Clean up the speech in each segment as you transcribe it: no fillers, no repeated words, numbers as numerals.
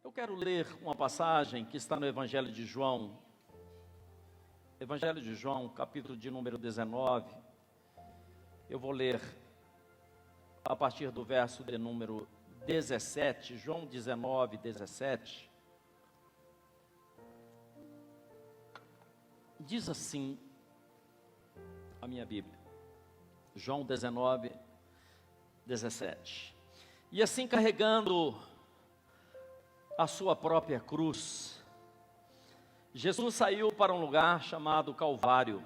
Eu quero ler uma passagem que está no Evangelho de João. Evangelho de João, capítulo de número 19. Eu vou ler a partir do verso de número 17, João 19, 17. Diz assim a minha Bíblia, João 19, 17. E assim, carregando a sua própria cruz, Jesus saiu para um lugar chamado Calvário,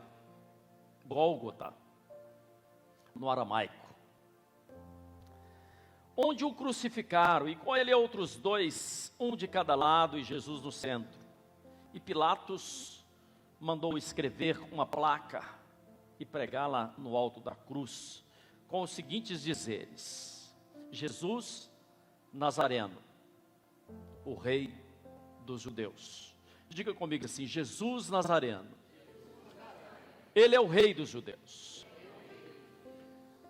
Gólgota, no aramaico, onde o crucificaram, e com ele outros dois, um de cada lado e Jesus no centro. E Pilatos mandou escrever uma placa e pregá-la no alto da cruz, com os seguintes dizeres: Jesus Nazareno, o Rei dos Judeus. Diga comigo assim: Jesus Nazareno, Ele é o Rei dos Judeus.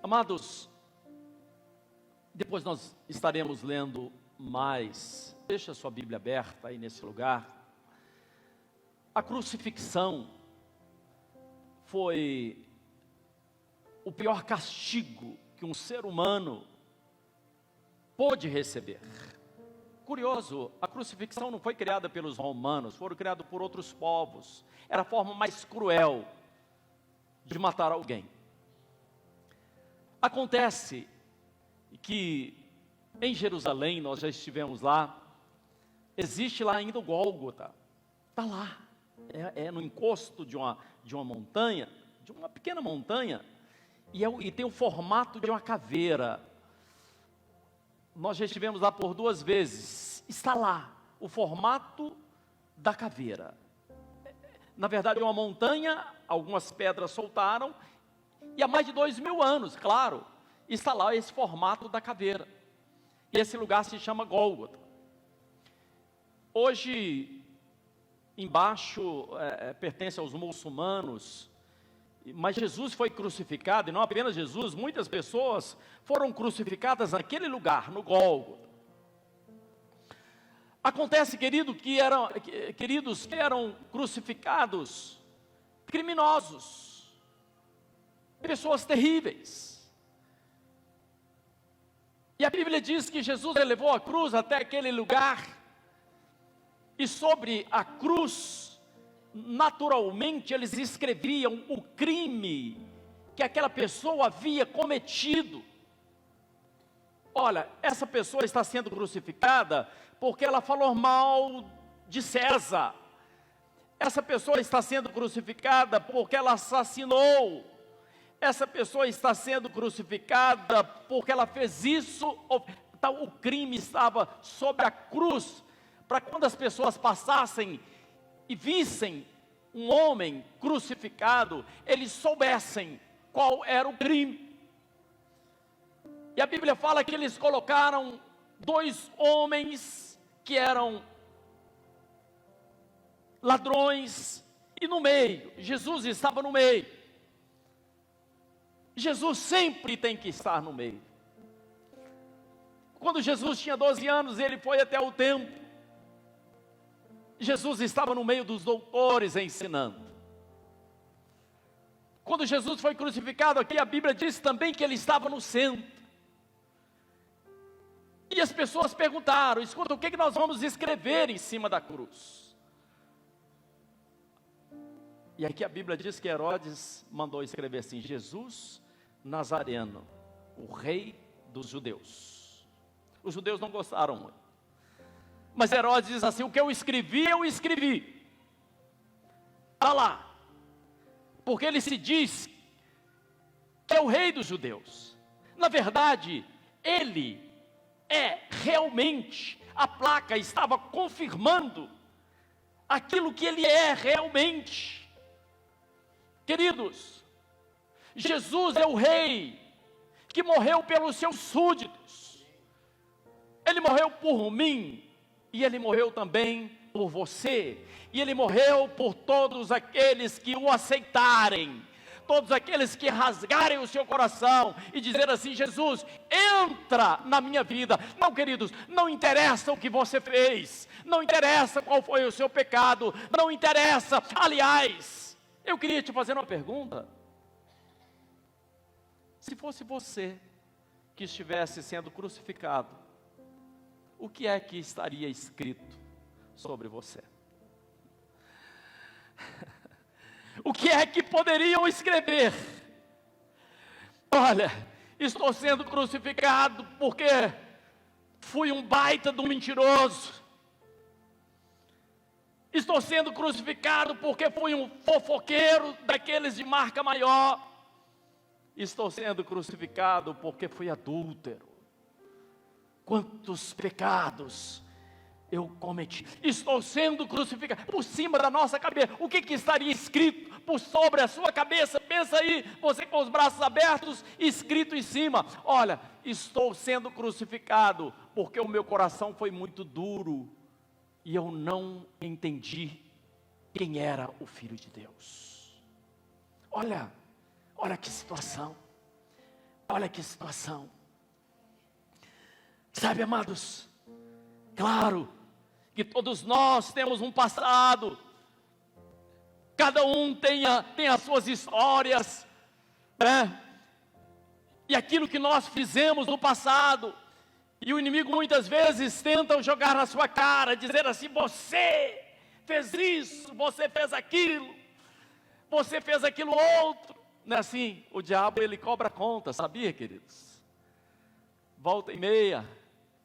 Amados, depois nós estaremos lendo mais. Deixa a sua Bíblia aberta aí nesse lugar. A crucifixão foi o pior castigo que um ser humano pôde receber. Curioso, a crucifixão não foi criada pelos romanos, foi criada por outros povos. Era a forma mais cruel de matar alguém. Acontece que em Jerusalém, nós já estivemos lá, existe lá ainda o Gólgota, está lá, é no encosto de uma montanha, de uma pequena montanha, e tem o formato de uma caveira. Nós já estivemos lá por 2 vezes, está lá, o formato da caveira. Na verdade é uma montanha, algumas pedras soltaram, e há mais de 2000 anos, claro, está lá esse formato da caveira. E esse lugar se chama Gólgota. Hoje, embaixo, pertence aos muçulmanos, mas Jesus foi crucificado, e não apenas Jesus, muitas pessoas foram crucificadas naquele lugar, no Gólgota. Acontece, queridos, que eram crucificados criminosos, pessoas terríveis. E a Bíblia diz que Jesus levou a cruz até aquele lugar, e sobre a cruz, naturalmente, eles escreviam o crime que aquela pessoa havia cometido. Olha, essa pessoa está sendo crucificada porque ela falou mal de César. Essa pessoa está sendo crucificada porque ela assassinou. Essa pessoa está sendo crucificada porque ela fez isso. O crime estava sobre a cruz, para quando as pessoas passassem e vissem um homem crucificado, eles soubessem qual era o crime. E a Bíblia fala que eles colocaram 2 homens que eram ladrões, e no meio, Jesus estava no meio. Jesus sempre tem que estar no meio. Quando Jesus tinha 12 anos, ele foi até o templo. Jesus estava no meio dos doutores ensinando. Quando Jesus foi crucificado, aqui a Bíblia diz também que ele estava no centro. E as pessoas perguntaram: escuta, o que nós vamos escrever em cima da cruz? E aqui a Bíblia diz que Herodes mandou escrever assim: Jesus Nazareno, o Rei dos Judeus. Os judeus não gostaram muito. Mas Herodes diz assim: o que eu escrevi, está lá, porque ele se diz que é o Rei dos Judeus. Na verdade, ele é realmente, a placa estava confirmando aquilo que ele é realmente. Queridos, Jesus é o Rei que morreu pelos seus súditos. Ele morreu por mim, e Ele morreu também por você, e Ele morreu por todos aqueles que o aceitarem, todos aqueles que rasgarem o seu coração e dizer assim: Jesus, entra na minha vida. Não, queridos, não interessa o que você fez, não interessa qual foi o seu pecado, não interessa. Aliás, eu queria te fazer uma pergunta. Se fosse você que estivesse sendo crucificado, o que é que estaria escrito sobre você? O que é que poderiam escrever? Olha, estou sendo crucificado porque fui um baita de um mentiroso. Estou sendo crucificado porque fui um fofoqueiro daqueles de marca maior. Estou sendo crucificado porque fui adúltero. Quantos pecados eu cometi. Estou sendo crucificado. Por cima da nossa cabeça, o que estaria escrito por sobre a sua cabeça? Pensa aí, você com os braços abertos, escrito em cima: olha, estou sendo crucificado porque o meu coração foi muito duro e eu não entendi quem era o Filho de Deus. Olha que situação. Olha que situação. Sabe, amados, claro que todos nós temos um passado, cada um tem as suas histórias, né? E aquilo que nós fizemos no passado, e o inimigo muitas vezes tenta jogar na sua cara, dizer assim: você fez isso, você fez aquilo outro. Não é assim? O diabo, ele cobra conta, sabia, queridos? Volta e meia,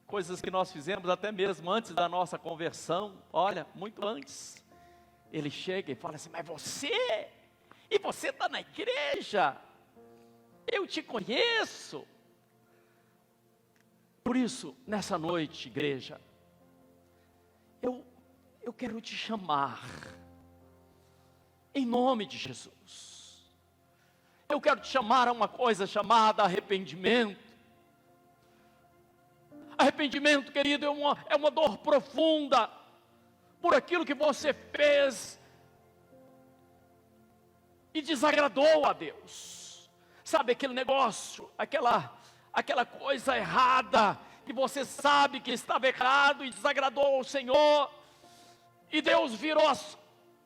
coisas que nós fizemos até mesmo antes da nossa conversão, olha, muito antes, ele chega e fala assim: mas você está na igreja, eu te conheço. Por isso, nessa noite, igreja, eu quero te chamar, em nome de Jesus. Eu quero te chamar a uma coisa chamada arrependimento. Arrependimento, querido, é uma dor profunda por aquilo que você fez e desagradou a Deus. Sabe aquele negócio, aquela coisa errada, que você sabe que estava errado e desagradou ao Senhor, e Deus virou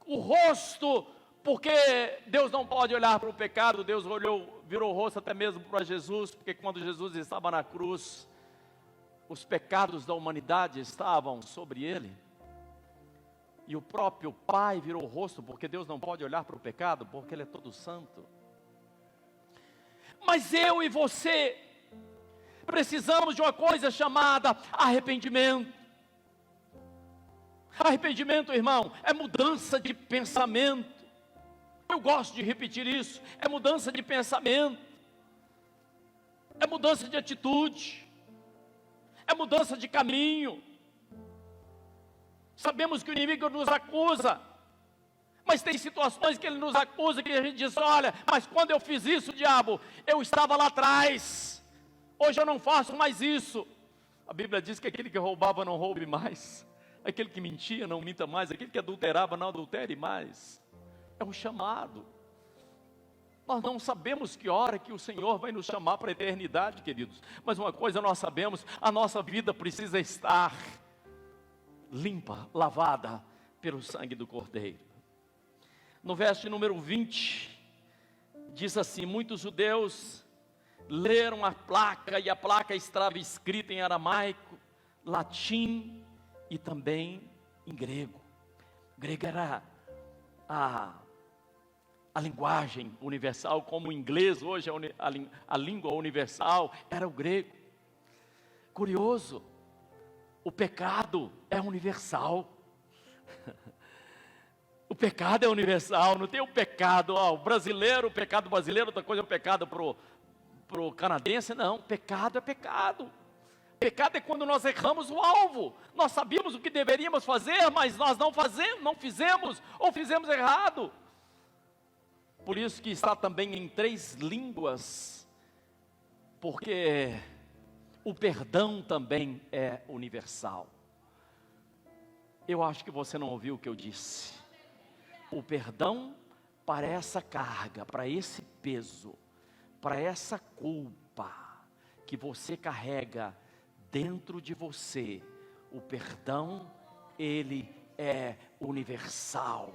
o rosto, porque Deus não pode olhar para o pecado. Deus virou o rosto até mesmo para Jesus, porque quando Jesus estava na cruz, os pecados da humanidade estavam sobre ele, e o próprio Pai virou o rosto, porque Deus não pode olhar para o pecado, porque Ele é todo santo. Mas eu e você precisamos de uma coisa chamada arrependimento. Arrependimento, irmão, é mudança de pensamento. Eu gosto de repetir isso: é mudança de pensamento, é mudança de atitude, é mudança de caminho. Sabemos que o inimigo nos acusa, mas tem situações que ele nos acusa, que a gente diz: olha, mas quando eu fiz isso, diabo, eu estava lá atrás, hoje eu não faço mais isso. A Bíblia diz que aquele que roubava não roube mais, aquele que mentia não minta mais, aquele que adulterava não adultere mais. É um chamado. Nós não sabemos que hora que o Senhor vai nos chamar para a eternidade, queridos, mas uma coisa nós sabemos: a nossa vida precisa estar limpa, lavada pelo sangue do Cordeiro. No verso número 20, diz assim: muitos judeus leram a placa, e a placa estava escrita em aramaico, latim e também em grego. Grego era a linguagem universal, como o inglês hoje é a língua universal, era o grego. Curioso, o pecado é universal. O pecado é universal, não tem o pecado, o brasileiro, o pecado brasileiro, outra coisa é o pecado pro canadense, não. Pecado é pecado. Pecado é quando nós erramos o alvo. Nós sabíamos o que deveríamos fazer, mas nós não fizemos, ou fizemos errado. Por isso que está também em 3 línguas, porque o perdão também é universal. Eu acho que você não ouviu o que eu disse. O perdão para essa carga, para esse peso, para essa culpa que você carrega dentro de você. O perdão, ele é universal.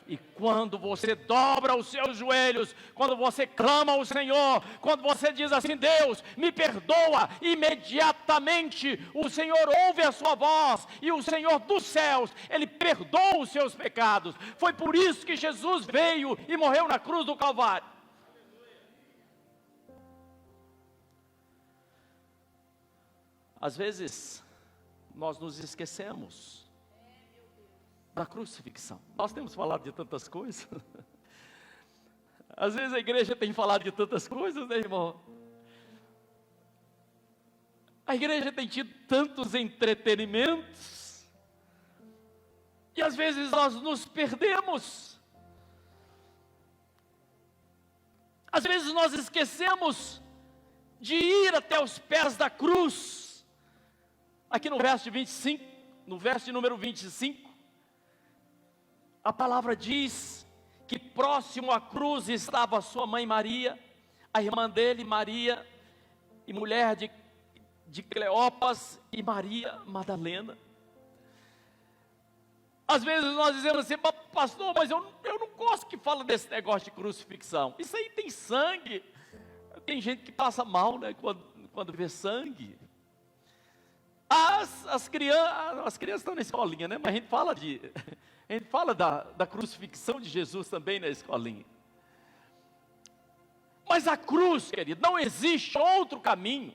E quando você dobra os seus joelhos, quando você clama ao Senhor, quando você diz assim: Deus, me perdoa, imediatamente o Senhor ouve a sua voz, e o Senhor dos céus, Ele perdoa os seus pecados. Foi por isso que Jesus veio e morreu na cruz do Calvário. Às vezes, nós nos esquecemos da crucifixão. Nós temos falado de tantas coisas. Às vezes a igreja tem falado de tantas coisas, né, irmão? A igreja tem tido tantos entretenimentos, e às vezes nós nos perdemos. Às vezes nós esquecemos de ir até os pés da cruz. Aqui no verso de 25, no verso de número 25, a palavra diz que próximo à cruz estava sua mãe Maria, a irmã dele Maria, e mulher de Cleopas, e Maria Madalena. Às vezes nós dizemos assim: pastor, mas eu não gosto que fala desse negócio de crucifixão. Isso aí tem sangue. Tem gente que passa mal, né, quando vê sangue. As crianças estão na escolinha, né? Mas a gente fala da crucifixão de Jesus também na escolinha. Mas a cruz, querido, não existe outro caminho.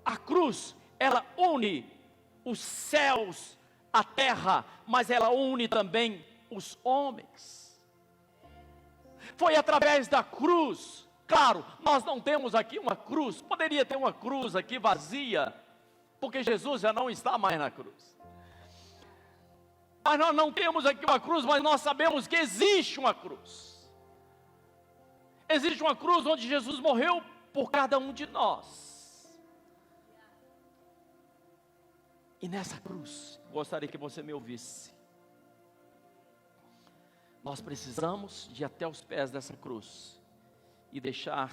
A cruz, ela une os céus, a terra, mas ela une também os homens. Foi através da cruz. Claro, nós não temos aqui uma cruz, poderia ter uma cruz aqui vazia, porque Jesus já não está mais na cruz. Mas nós não temos aqui uma cruz, mas nós sabemos que existe uma cruz. Existe uma cruz onde Jesus morreu por cada um de nós. E nessa cruz, gostaria que você me ouvisse. Nós precisamos de ir até os pés dessa cruz e deixar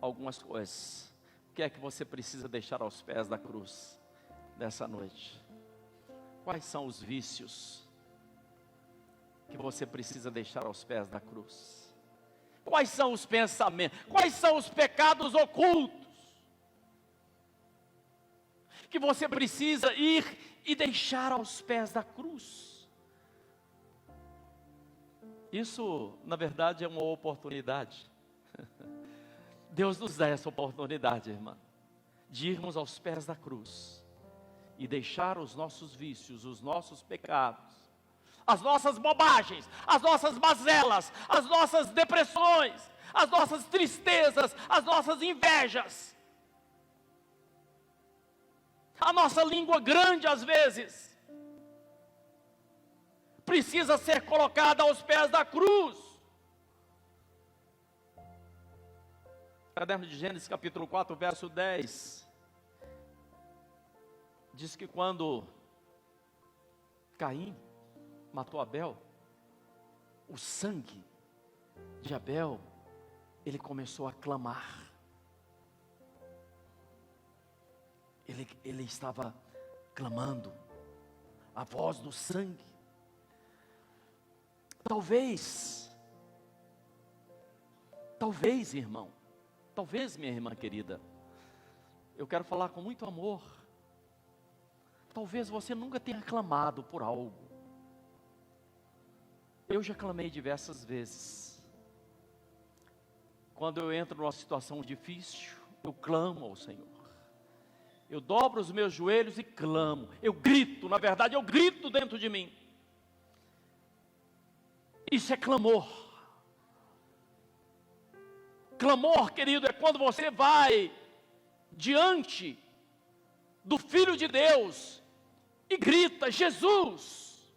algumas coisas. O que é que você precisa deixar aos pés da cruz nessa noite? Quais são os vícios que você precisa deixar aos pés da cruz? Quais são os pensamentos? Quais são os pecados ocultos que você precisa ir e deixar aos pés da cruz? Isso, na verdade, é uma oportunidade. Deus nos dá essa oportunidade, irmã, de irmos aos pés da cruz e deixar os nossos vícios, os nossos pecados, as nossas bobagens, as nossas mazelas, as nossas depressões, as nossas tristezas, as nossas invejas, a nossa língua grande às vezes, precisa ser colocada aos pés da cruz. Caderno de Gênesis capítulo 4, verso 10, diz que quando Caim matou Abel, o sangue de Abel, ele começou a clamar. Ele estava clamando, a voz do sangue. Talvez, irmão, talvez, minha irmã querida, eu quero falar com muito amor. Talvez você nunca tenha clamado por algo. Eu já clamei diversas vezes. Quando eu entro numa situação difícil, eu clamo ao Senhor. Eu dobro os meus joelhos e clamo. Eu grito, na verdade eu grito dentro de mim. Isso é clamor. Clamor, querido, é quando você vai diante do Filho de Deus e grita: Jesus.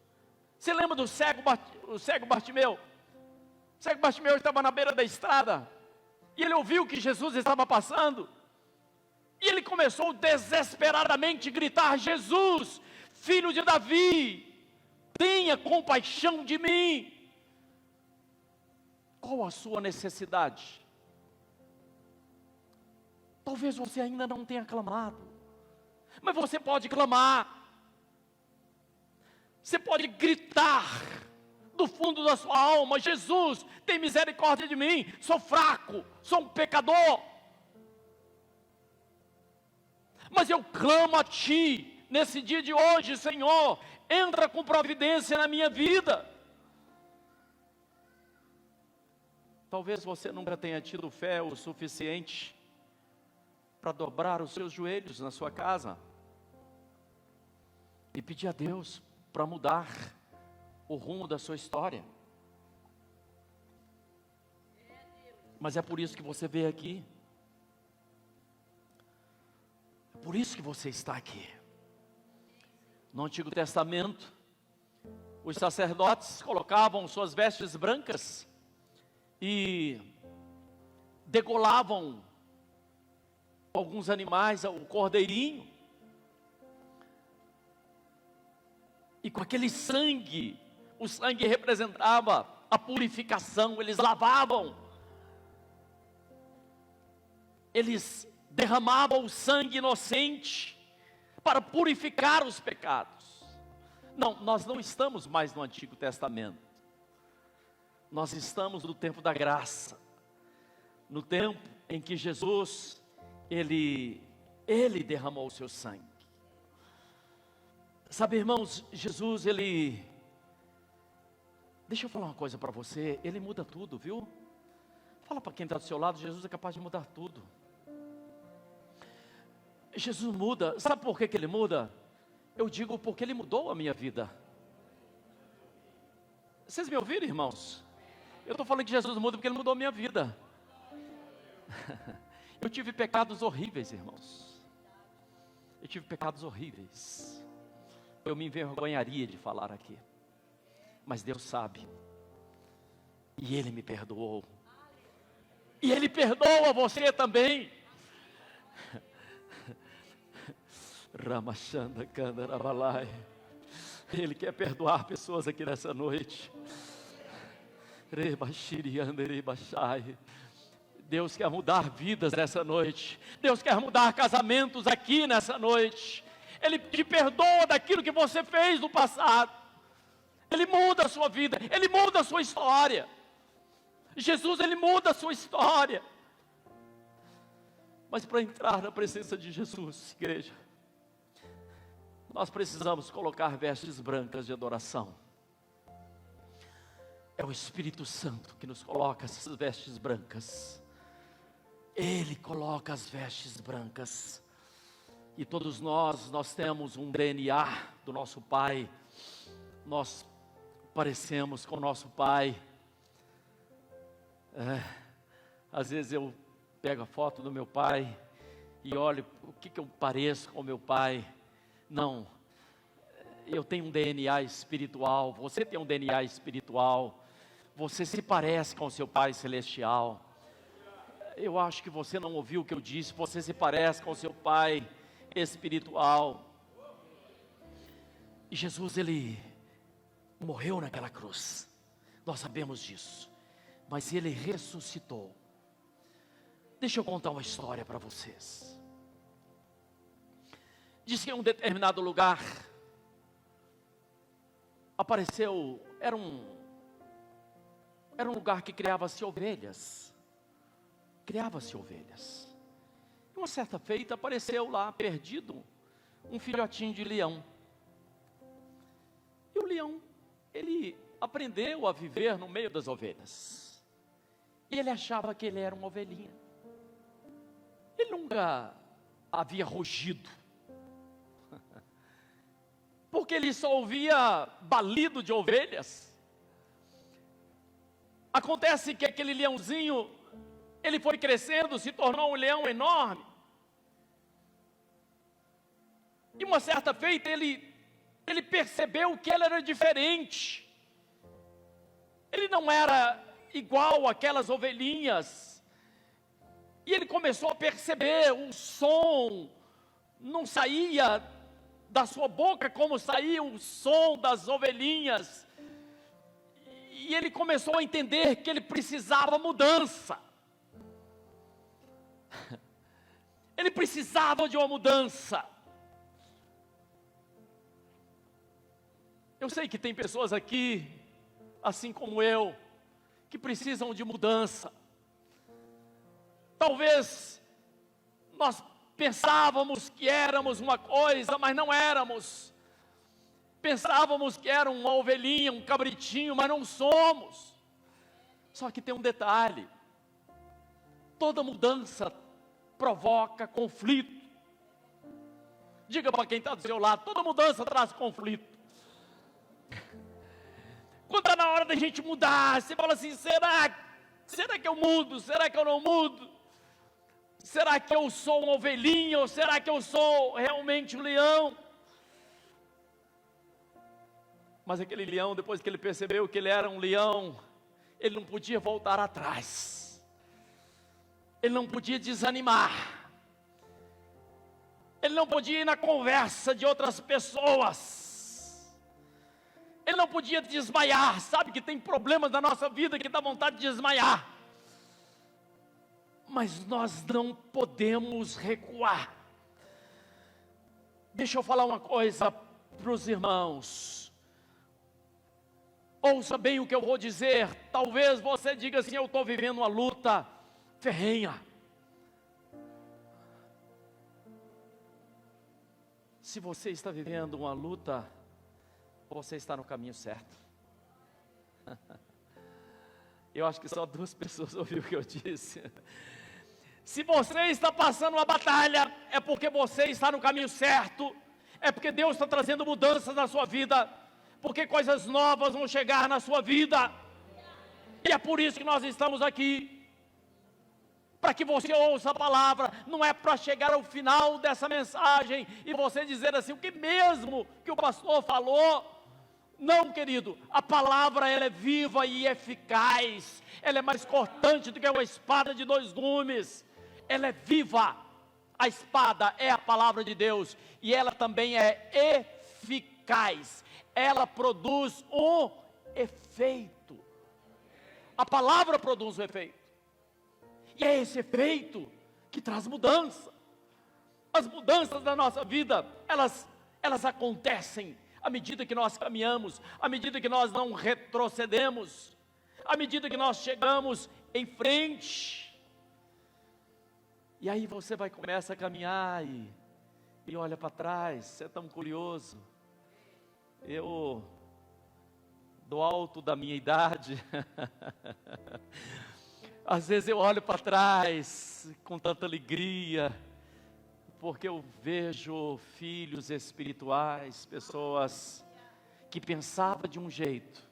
Você lembra do cego Bartimeu? O cego Bartimeu estava na beira da estrada e ele ouviu que Jesus estava passando e ele começou desesperadamente a gritar: Jesus, Filho de Davi, tenha compaixão de mim. Qual a sua necessidade? Talvez você ainda não tenha clamado, mas você pode clamar. Você pode gritar do fundo da sua alma: Jesus, tem misericórdia de mim, sou fraco, sou um pecador. Mas eu clamo a Ti, nesse dia de hoje, Senhor, entra com providência na minha vida. Talvez você nunca tenha tido fé o suficiente para dobrar os seus joelhos na sua casa e pedir a Deus para mudar o rumo da sua história. Mas é por isso que você veio aqui. É por isso que você está aqui. No Antigo Testamento, os sacerdotes colocavam suas vestes brancas e degolavam alguns animais, o cordeirinho, e com aquele sangue, o sangue representava a purificação. Eles lavavam, eles derramavam o sangue inocente para purificar os pecados. Não, nós não estamos mais no Antigo Testamento. Nós estamos no tempo da graça, no tempo em que Jesus, Ele derramou o seu sangue. Sabe, irmãos, Jesus, deixa eu falar uma coisa para você, Ele muda tudo, viu? Fala para quem está do seu lado: Jesus é capaz de mudar tudo. Jesus muda. Sabe por que Ele muda? Eu digo porque Ele mudou a minha vida. Vocês me ouviram, irmãos? Eu estou falando que Jesus muda porque Ele mudou a minha vida. Eu tive pecados horríveis, irmãos. Eu tive pecados horríveis. Eu me envergonharia de falar aqui. Mas Deus sabe. E Ele me perdoou. E Ele perdoa você também. Ramachanda Kandarabalai. Ele quer perdoar pessoas aqui nessa noite. Deus quer mudar vidas nessa noite. Deus quer mudar casamentos aqui nessa noite. Ele te perdoa daquilo que você fez no passado. Ele muda a sua vida. Ele muda a sua história. Jesus, Ele muda a sua história. Mas para entrar na presença de Jesus, igreja, nós precisamos colocar vestes brancas de adoração. É o Espírito Santo que nos coloca essas vestes brancas. Ele coloca as vestes brancas. E todos nós temos um DNA do nosso Pai. Nós parecemos com o nosso Pai. Às vezes eu pego a foto do meu pai e olho o que eu pareço com o meu pai. Não, eu tenho um DNA espiritual, você tem um DNA espiritual, você se parece com o seu Pai Celestial. Eu acho que você não ouviu o que eu disse, você se parece com o seu Pai espiritual. E Jesus, Ele morreu naquela cruz, nós sabemos disso, mas Ele ressuscitou. Deixa eu contar uma história para vocês. Diz que em um determinado lugar apareceu, era um lugar que criava-se ovelhas. E uma certa feita apareceu lá, perdido, um filhotinho de leão. E o leão, ele aprendeu a viver no meio das ovelhas. E ele achava que ele era uma ovelhinha. Ele nunca havia rugido, porque ele só ouvia balido de ovelhas. Acontece que aquele leãozinho, ele foi crescendo, se tornou um leão enorme. E uma certa feita ele percebeu que ele era diferente. Ele não era igual àquelas ovelhinhas. E ele começou a perceber, o som não saía da sua boca como saía o som das ovelhinhas. E ele começou a entender que ele precisava mudança. Ele precisava de uma mudança. Eu sei que tem pessoas aqui, assim como eu, que precisam de mudança. Talvez nós pensávamos que éramos uma coisa, mas não éramos. Pensávamos que era uma ovelhinha, um cabritinho, mas não somos. Só que tem um detalhe: toda mudança provoca conflito. Diga para quem está do seu lado: toda mudança traz conflito. Quando está na hora da gente mudar, você fala assim: será que eu mudo? Será que eu não mudo? Será que eu sou uma ovelhinha ou será que eu sou realmente um leão? Mas aquele leão, depois que ele percebeu que ele era um leão, ele não podia voltar atrás. Ele não podia desanimar. Ele não podia ir na conversa de outras pessoas. Ele não podia desmaiar. Sabe que tem problemas na nossa vida que dá vontade de desmaiar. Mas nós não podemos recuar. Deixa eu falar uma coisa para os irmãos. Ouça bem o que eu vou dizer. Talvez você diga assim: eu estou vivendo uma luta ferrenha. Se você está vivendo uma luta, você está no caminho certo. Eu acho que só 2 pessoas ouviram o que eu disse. Se você está passando uma batalha, é porque você está no caminho certo. É porque Deus está trazendo mudanças na sua vida. Porque coisas novas vão chegar na sua vida. E é por isso que nós estamos aqui. Para que você ouça a palavra. Não é para chegar ao final dessa mensagem e você dizer assim: o que mesmo que o pastor falou? Não, querido, a palavra ela é viva e eficaz. Ela é mais cortante do que uma espada de 2 gumes. Ela é viva. A espada é a palavra de Deus e ela também é eficaz. Ela produz um efeito. A palavra produz um efeito. E é esse efeito que traz mudança. As mudanças da nossa vida, elas acontecem à medida que nós caminhamos, à medida que nós não retrocedemos, à medida que nós chegamos em frente. E aí você começa a caminhar e olha para trás. Você é tão curioso. Eu, do alto da minha idade, às vezes eu olho para trás com tanta alegria, porque eu vejo filhos espirituais, pessoas que pensavam de um jeito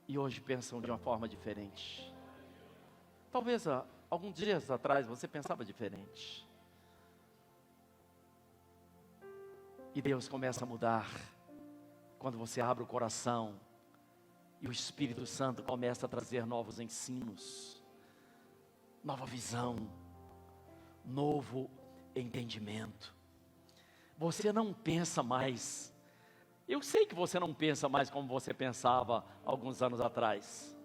e hoje pensam de uma forma diferente. Talvez alguns dias atrás você pensava diferente. E Deus começa a mudar quando você abre o coração e o Espírito Santo começa a trazer novos ensinos, nova visão, novo entendimento. Você não pensa mais. Eu sei que você não pensa mais como você pensava alguns anos atrás.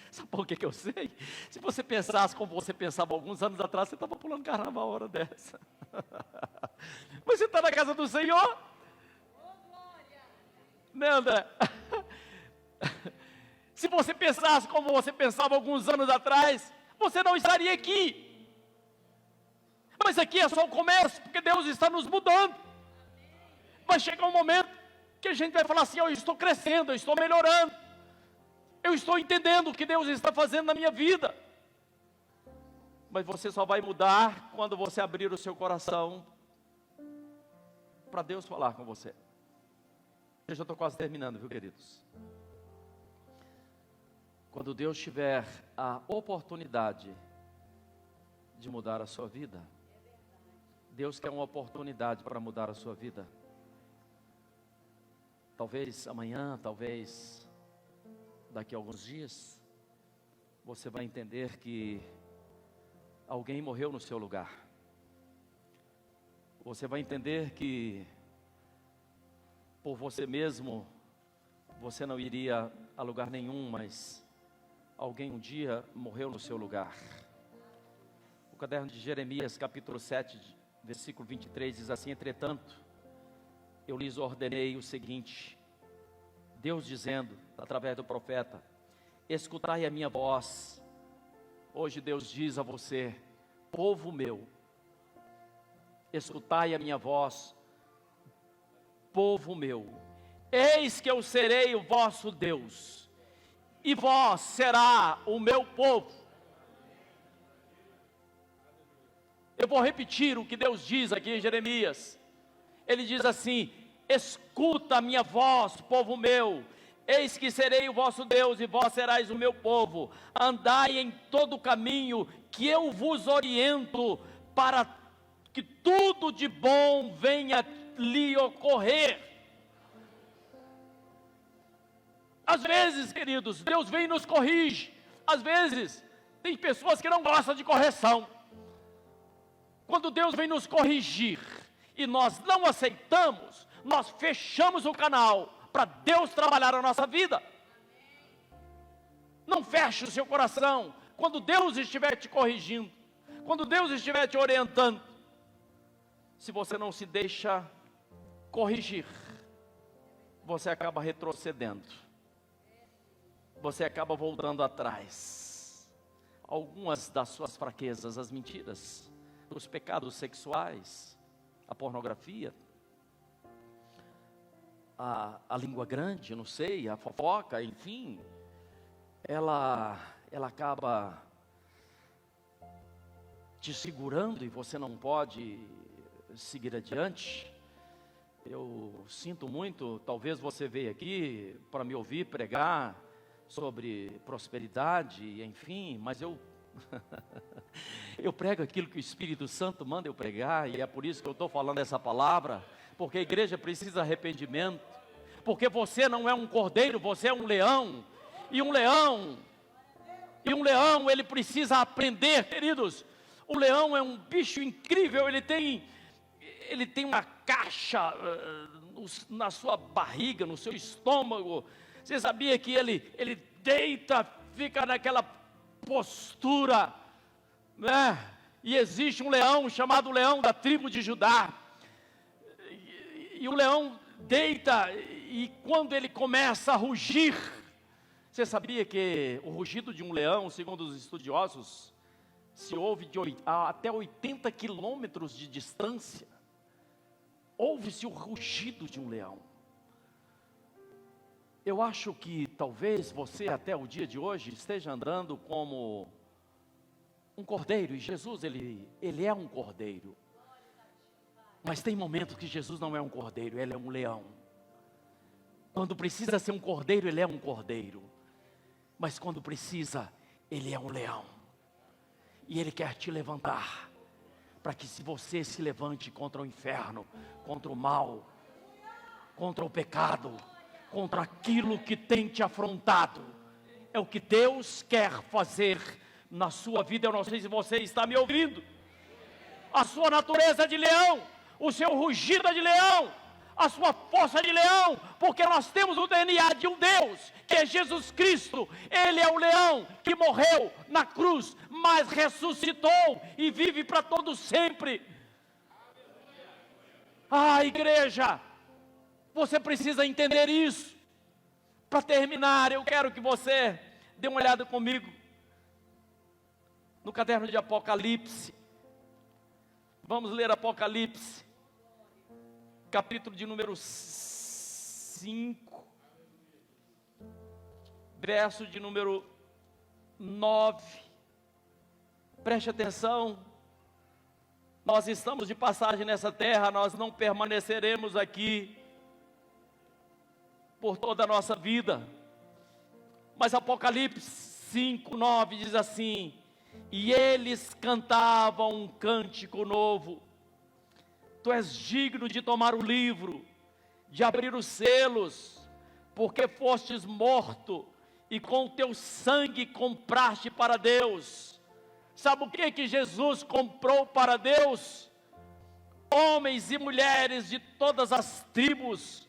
Sabe por que eu sei? Se você pensasse como você pensava alguns anos atrás, você estava pulando carnaval a hora dessa. Mas você está na casa do Senhor? Né, André? Se você pensasse como você pensava alguns anos atrás, você não estaria aqui. Mas aqui é só o começo, porque Deus está nos mudando. Vai chegar um momento que a gente vai falar assim: eu estou crescendo, eu estou melhorando, eu estou entendendo o que Deus está fazendo na minha vida. Mas você só vai mudar quando você abrir o seu coração para Deus falar com você. Eu já estou quase terminando, viu, queridos? Quando Deus tiver a oportunidade de mudar a sua vida, Deus quer uma oportunidade para mudar a sua vida. Talvez amanhã, talvez daqui a alguns dias, você vai entender que alguém morreu no seu lugar. você vai entender que por você mesmo, você não iria a lugar nenhum, mas alguém um dia morreu no seu lugar. O caderno de Jeremias, capítulo 7, versículo 23, diz assim: entretanto, eu lhes ordenei o seguinte, Deus dizendo, através do profeta, escutai a minha voz. Hoje Deus diz a você, povo meu, escutai a minha voz, povo meu, eis que eu serei o vosso Deus, e vós será o meu povo. Eu vou repetir o que Deus diz aqui em Jeremias. Ele diz assim: escuta a minha voz, povo meu, eis que serei o vosso Deus, e vós serais o meu povo. Andai em todo o caminho que eu vos oriento, para que tudo de bom venha lhe ocorrer. Às vezes, queridos, Deus vem e nos corrige. Às vezes, tem pessoas que não gostam de correção. Quando Deus vem nos corrigir e nós não aceitamos, nós fechamos o canal para Deus trabalhar a nossa vida. Não feche o seu coração quando Deus estiver te corrigindo, quando Deus estiver te orientando. Se você não se deixa corrigir, você acaba retrocedendo, você acaba voltando atrás. Algumas das suas fraquezas, as mentiras, os pecados sexuais, a pornografia, a língua grande, não sei, a fofoca, enfim, ela acaba te segurando e você não pode seguir adiante. Eu sinto muito, talvez você veio aqui para me ouvir pregar sobre prosperidade, enfim, mas eu prego aquilo que o Espírito Santo manda eu pregar, e é por isso que eu estou falando essa palavra, porque a igreja precisa de arrependimento, porque você não é um cordeiro, você é um leão, e um leão ele precisa aprender, queridos. O leão é um bicho incrível, ele tem uma caixa na sua barriga, no seu estômago. Você sabia que ele deita, fica naquela postura, né? E existe um leão chamado leão da tribo de Judá, e o leão deita, e quando ele começa a rugir, você sabia que o rugido de um leão, segundo os estudiosos, se ouve até 80 quilômetros de distância, ouve-se o rugido de um leão. Eu acho que talvez você até o dia de hoje esteja andando como um cordeiro, e Jesus ele é um cordeiro, mas tem momentos que Jesus não é um cordeiro, ele é um leão. Quando precisa ser um cordeiro, ele é um cordeiro, mas quando precisa, ele é um leão, e ele quer te levantar, para que se você se levante contra o inferno, contra o mal, contra o pecado, contra aquilo que tem te afrontado, é o que Deus quer fazer na sua vida. Eu não sei se você está me ouvindo. A sua natureza é de leão, o seu rugido é de leão, a sua força é de leão, porque nós temos o DNA de um Deus, que é Jesus Cristo. Ele é o leão que morreu na cruz, mas ressuscitou e vive para todo sempre. Igreja, você precisa entender isso. Para terminar, eu quero que você dê uma olhada comigo no caderno de Apocalipse. Vamos ler Apocalipse, capítulo de número 5, verso de número 9. Preste atenção. Nós estamos de passagem nessa terra, nós não permaneceremos aqui por toda a nossa vida. Mas Apocalipse 5, 9 diz assim: e eles cantavam um cântico novo. Tu és digno de tomar o livro, de abrir os selos, porque fostes morto, e com o teu sangue compraste para Deus. Sabe o que Jesus comprou para Deus? homens e mulheres de todas as tribos,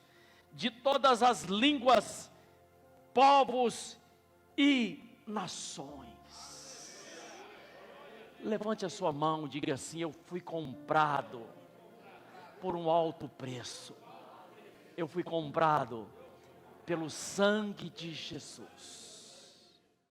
de todas as línguas, povos e nações. Levante a sua mão e diga assim: eu fui comprado por um alto preço. Eu fui comprado pelo sangue de Jesus.